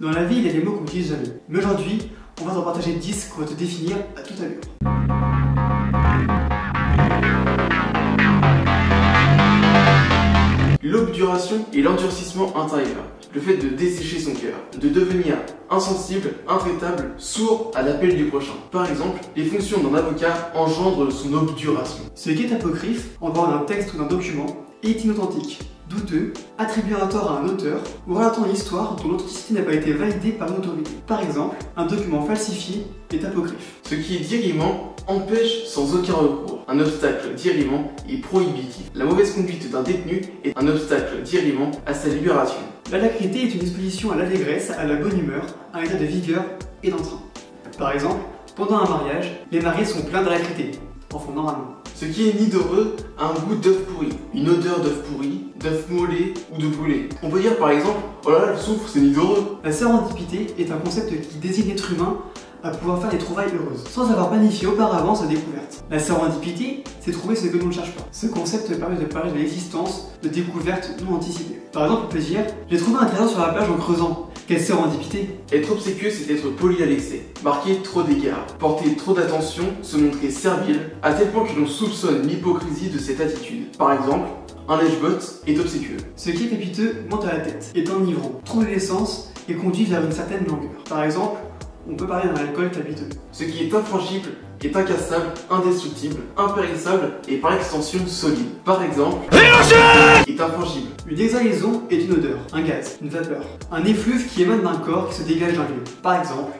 Dans la vie, il y a des mots qu'on n'utilise jamais. Mais aujourd'hui, on va t'en partager 10 qu'on va te définir à toute allure. L'obturation et l'endurcissement intérieur. Le fait de dessécher son cœur, de devenir insensible, intraitable, sourd à l'appel du prochain. Par exemple, les fonctions d'un avocat engendrent son obturation. Ce qui est apocryphe, en dehors d'un texte ou d'un document, est inauthentique, douteux, attribué un tort à un auteur ou relatant une histoire dont l'authenticité n'a pas été validée par une autorité. Par exemple, un document falsifié est apocryphe. Ce qui est dirimant empêche sans aucun recours. Un obstacle dirimant est prohibitif. La mauvaise conduite d'un détenu est un obstacle dirimant à sa libération. L'alacrité est une disposition à l'allégresse, à la bonne humeur, à un état de vigueur et d'entrain. Par exemple, pendant un mariage, les mariés sont pleins d'alacrité, en font normalement. Ce qui est nidoreux a un goût d'œuf pourri, une odeur d'œuf pourri, d'œuf mollet ou de brûlé. On peut dire par exemple, oh là là, le soufre, c'est nidoreux. La sérendipité est un concept qui désigne l'être humain à pouvoir faire des trouvailles heureuses, sans avoir planifié auparavant sa découverte. La sérendipité, c'est trouver ce que l'on ne cherche pas. Ce concept permet de parler de l'existence de découvertes non anticipées. Par exemple, on peut dire « J'ai trouvé un trésor sur la plage en creusant ». Quelle sérendipité! Être obséquieux, c'est être poli à l'excès, marquer trop d'égards, porter trop d'attention, se montrer servile, à tel point que l'on soupçonne l'hypocrisie de cette attitude. Par exemple, un lèche-bot est obséquieux. Ce qui est pépiteux monte à la tête, est enivrant, trouve l'essence et conduit vers une certaine langueur. Par exemple, on peut parler d'un alcool capiteux. Ce qui est infrangible est incassable, indestructible, impérissable et par extension solide. Par exemple, est infangible. Une exhalaison est une odeur, un gaz, une vapeur, un effluve qui émane d'un corps qui se dégage d'un lieu. Par exemple,